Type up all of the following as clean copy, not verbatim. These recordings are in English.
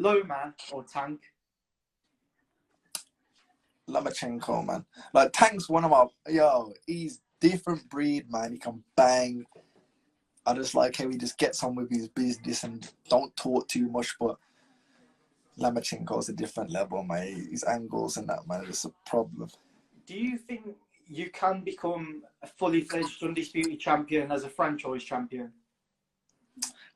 low man or Tank? Lomachenko, man. Like, Tank's one of my... he's different breed, man. He can bang. I just like how he just gets on with his business and don't talk too much, but Lomachenko's a different level, mate. His angles and that, man, is a problem. Do you think you can become a fully fledged undisputed champion as a franchise champion?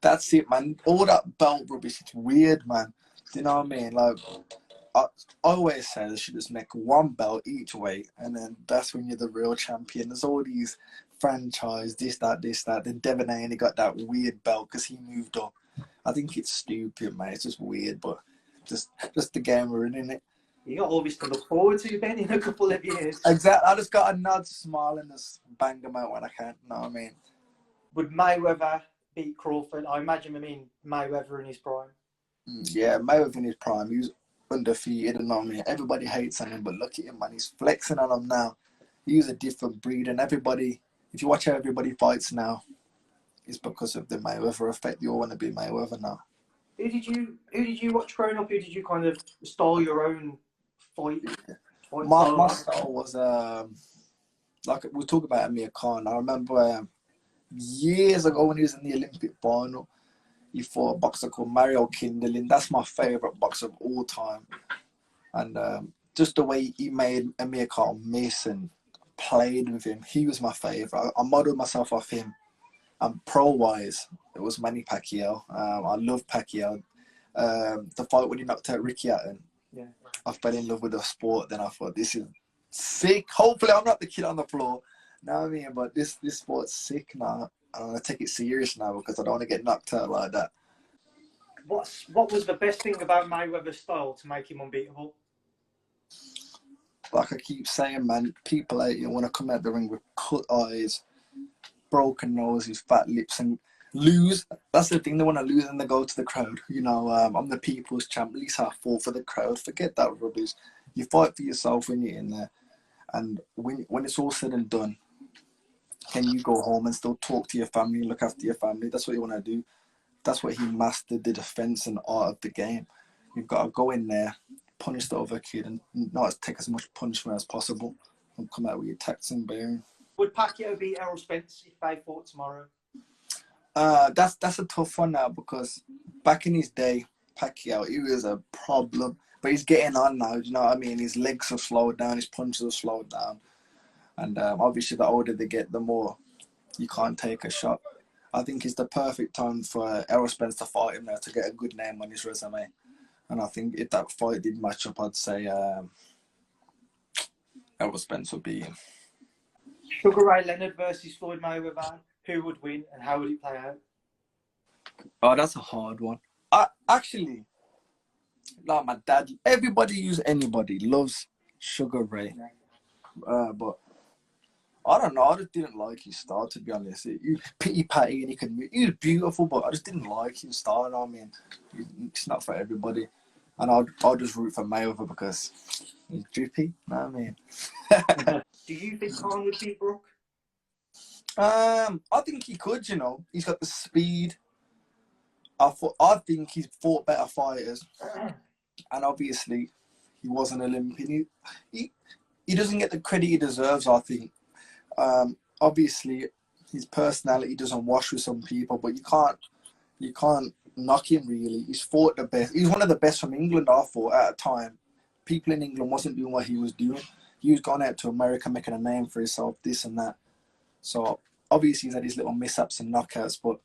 That's it, man. All that belt rubbish, it's weird, man. Do you know what I mean? Like, I always say they should just make one belt each way, and then that's when you're the real champion. There's all these franchise, this, that. Then Devon only got that weird belt because he moved up. I think it's stupid, mate. It's just weird, but just the game we're in, innit? You got all this to look forward to, Ben, in a couple of years. Exactly. I just got a nod, smile, and just bang them out when I can. You know what I mean? Would Mayweather beat Crawford? I imagine Mayweather in his prime. Yeah, Mayweather in his prime. He was undefeated, and I mean, everybody hates on him, but look at him, man. He's flexing on him now. He's a different breed, and everybody, if you watch how everybody fights now, it's because of the Mayweather effect. You all want to be Mayweather now. Who did you watch growing up? Who did you kind of style your own fight? My style was like we talk about Amir Khan. I remember years ago when he was in the Olympic final, he fought a boxer called Mario Kindelin. That's my favorite boxer of all time, and just the way he made Amir Khan miss and played with him, he was my favorite. I modeled myself off him. And pro-wise, it was Manny Pacquiao. I love Pacquiao. The fight when he knocked out Ricky Hatton, yeah. I fell in love with the sport. Then I thought, this is sick. Hopefully, I'm not the kid on the floor. Know what I mean? But this sport's sick now. I'm going to take it serious now because I don't want to get knocked out like that. What was the best thing about Mayweather's style to make him unbeatable? Like I keep saying, man, people out here want to come out the ring with cut eyes, broken noses, fat lips, and lose. That's the thing. They want to lose and they go to the crowd. You know, I'm the people's champ. At least I fought for the crowd. Forget that rubbish. You fight for yourself when you're in there. And when it's all said and done, can you go home and still talk to your family, look after your family? That's what you want to do. That's what he mastered, the defense and art of the game. You've got to go in there, punish the other kid, and not take as much punishment as possible, and come out with your tax and bearing. Would Pacquiao beat Errol Spence if they fought tomorrow? That's a tough one now because back in his day, Pacquiao, he was a problem. But he's getting on now, do you know what I mean? His legs have slowed down, his punches have slowed down. And obviously the older they get, the more you can't take a shot. I think it's the perfect time for Errol Spence to fight him now to get a good name on his resume. And I think if that fight did match up, I'd say Errol Spence would beat him. Sugar Ray Leonard versus Floyd Mayweather. Who would win and how would it play out? Oh, that's a hard one. Actually, like my dad, everybody anybody loves Sugar Ray. But I don't know. I just didn't like his style, to be honest. Pity patty and he was beautiful, but I just didn't like his style. I mean, it's not for everybody. And I'll just root for Mayweather because he's drippy. You know what I mean? Do you think Khan would beat Brook? I think he could. You know, he's got the speed. I think he's fought better fighters, and obviously, he was an Olympian. He doesn't get the credit he deserves. I think. Obviously, his personality doesn't wash with some people, but you can't knock him really. He's fought the best. He's one of the best from England. I thought at a time, people in England wasn't doing what he was doing. He was going out to America, making a name for himself, this and that. So obviously he's had his little mishaps and knockouts, but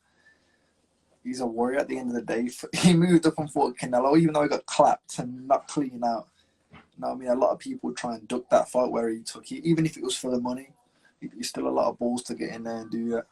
he's a warrior at the end of the day. He moved up and fought Canelo, even though he got clapped and knocked clean out. You know what I mean? A lot of people try and duck that fight where he took it, even if it was for the money. He's still a lot of balls to get in there and do that.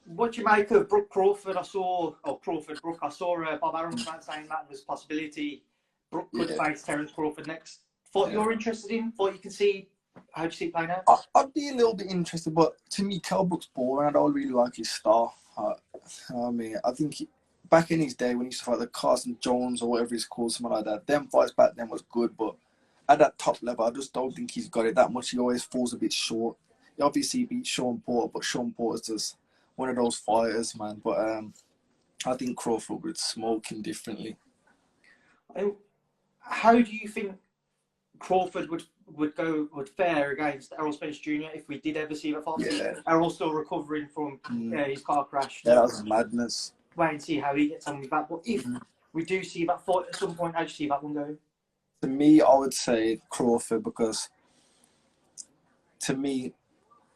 What do you make of Brook Crawford? I saw Bob Arum saying that was a possibility. Brook could face Terence Crawford next. What you're interested in? What you can see? How do you see it playing out? I'd be a little bit interested, but to me, Brook's boring. I don't really like his style. I mean, I think back in his day when he used to fight the Carson Jones or whatever he's called, something like that, them fights back then was good, but at that top level, I just don't think he's got it that much. He always falls a bit short. He obviously beat Sean Porter, but Sean Porter's just one of those fighters, man. But I think Crawford would smoke him differently. And how do you think Crawford would fare against Errol Spence Jr. if we did ever see that fight? Yeah. Errol's still recovering from his car crash. Yeah, that was madness. Wait and see how he gets on with that. But if we do see that fight at some point, how do you see that one going? To me, I would say Crawford, because to me,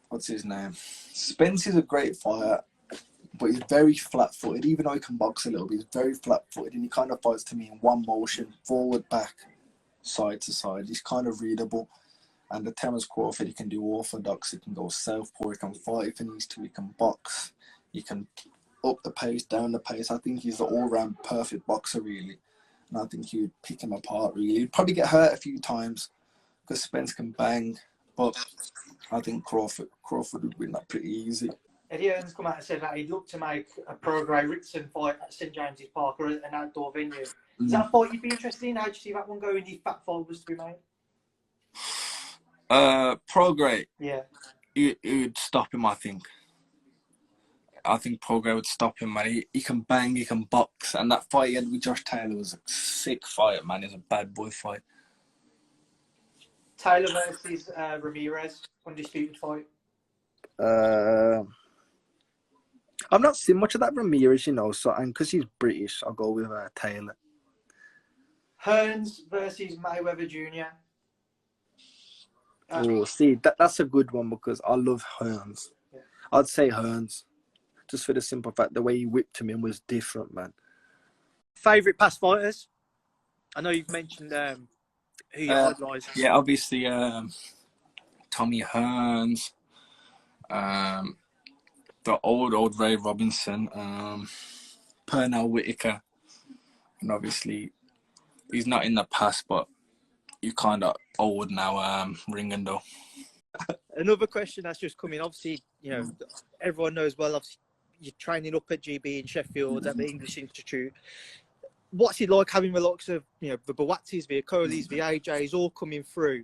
what's his name? Spence is a great fighter, but he's very flat-footed. Even though he can box a little bit, he's very flat-footed, and he kind of fights to me in one motion, forward, back, side to side. He's kind of readable. And the Terence Crawford, he can do orthodox, he can go southpaw, he can fight if he needs to, he can box, he can up the pace, down the pace. I think he's the all-round perfect boxer, really. And I think he would pick him apart, really. He'd probably get hurt a few times because Spence can bang, but I think Crawford would win that pretty easy. Eddie Hearn's come out and said that he'd look to make a Prograis Ritson fight at St James's Park or an outdoor venue. Is that a fight you'd be interested in? How do you see that one going if that fight was to be made? Prograis. Yeah. It would stop him, I think. I think Prograis would stop him, man. He can bang, he can box. And that fight he had with Josh Taylor was a sick fight, man. It was a bad boy fight. Taylor versus Ramirez, undisputed fight. I've not seen much of that Ramirez, you know, so, and because he's British, I'll go with Taylor. Hearns versus Mayweather Jr. See, that's a good one because I love Hearns. Yeah. I'd say Hearns, just for the simple fact the way he whipped him in was different, man. Favourite past fighters? I know you've mentioned who you idolise. Yeah, obviously Tommy Hearns, the old Ray Robinson, Purewal Whittaker, and obviously he's not in the past, but you're kind of old now, Ringando. Another question that's just come in. Obviously, you know, everyone knows well, obviously, you're training up at GB in Sheffield at the English Institute. What's it like having the likes of, you know, the Bawatsis, the Okolis, the AJs all coming through?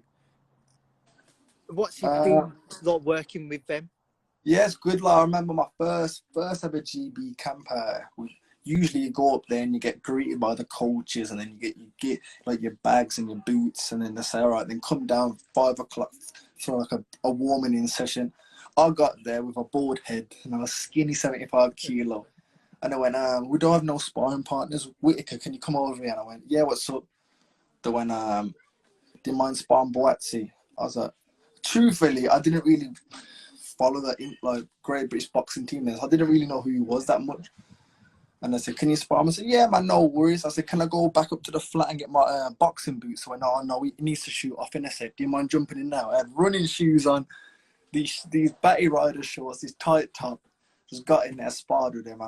What's it been like working with them? Yeah, it's good. Like, I remember my first ever GB camp. Usually you go up there and you get greeted by the coaches, and then you get like your bags and your boots, and then they say, all right, then come down 5 o'clock for like a warming in session. I got there with a bald head and I was skinny 75 kilo. And I went, we don't have no sparring partners. Whittaker, can you come over here? And I went, yeah, what's up? They went, do you mind sparring Bawatsi? I was like, truthfully, I didn't really follow that like Great British Boxing team. I didn't really know who he was that much. And I said, can you spar him? I said, yeah, man, no worries. I said, can I go back up to the flat and get my boxing boots? I went, oh, no, he needs to shoot off. And I said, do you mind jumping in now? I had running shoes on, these Batty Rider shorts, this tight top. Just got in there, sparred with him.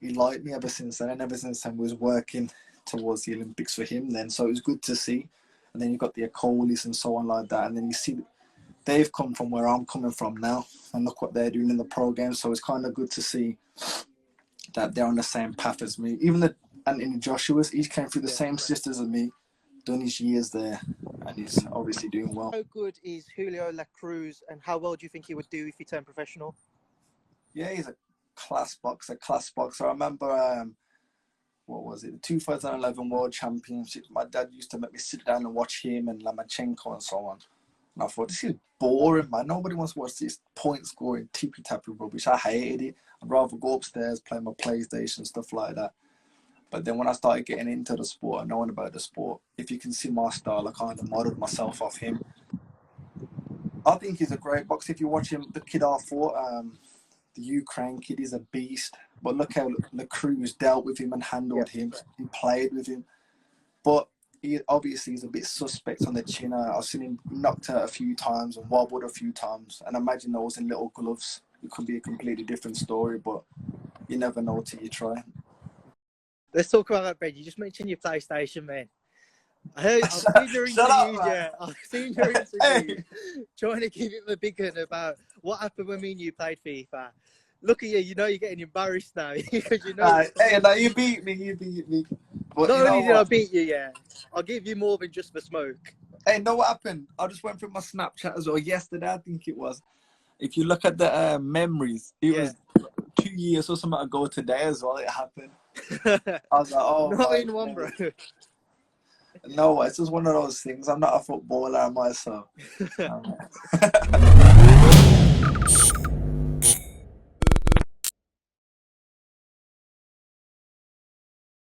He liked me ever since then. And ever since then, was working towards the Olympics for him then. So it was good to see. And then you've got the Okolis and so on like that. And then you see they've come from where I'm coming from now. And look what they're doing in the pro game. So it's kind of good to see that they're on the same path as me. Even the Anthony Joshua's, he came through the same sisters as me, done his years there, and he's obviously doing well. How good is Julio La Cruz, and how well do you think he would do if he turned professional? Yeah, he's a class boxer. I remember, what was it, the 2011 World Championships. My dad used to make me sit down and watch him and Lomachenko and so on. And I thought, this is boring, man. Nobody wants to watch this point scoring, tippy-tappy rubbish. I hated it. I'd rather go upstairs, play my PlayStation, stuff like that. But then when I started getting into the sport and knowing about the sport, if you can see my style, I kind of modeled myself off him. I think he's a great boxer. If you watch him, the kid I fought, the Ukraine kid, is a beast. But look how La Cruz dealt with him and handled him. He played with him. But he obviously is a bit suspect on the chin. I've seen him knocked out a few times and wobbled a few times. And imagine those in little gloves. It could be a completely different story, but you never know till you try. Let's talk about that, Ben. You just mentioned your PlayStation, man. I've seen your interview, I've seen your interview trying to give him a big one about what happened when me and you played FIFA. Look at you, you know you're getting embarrassed now. Because you know you beat me. But not only did I beat you, I'll give you more than just the smoke. Hey, know what happened? I just went through my Snapchat as well yesterday, I think it was. If you look at the memories, it was 2 years or something ago today as well, it happened. I was like, oh, not in one, bro. No, it's just one of those things. I'm not a footballer myself.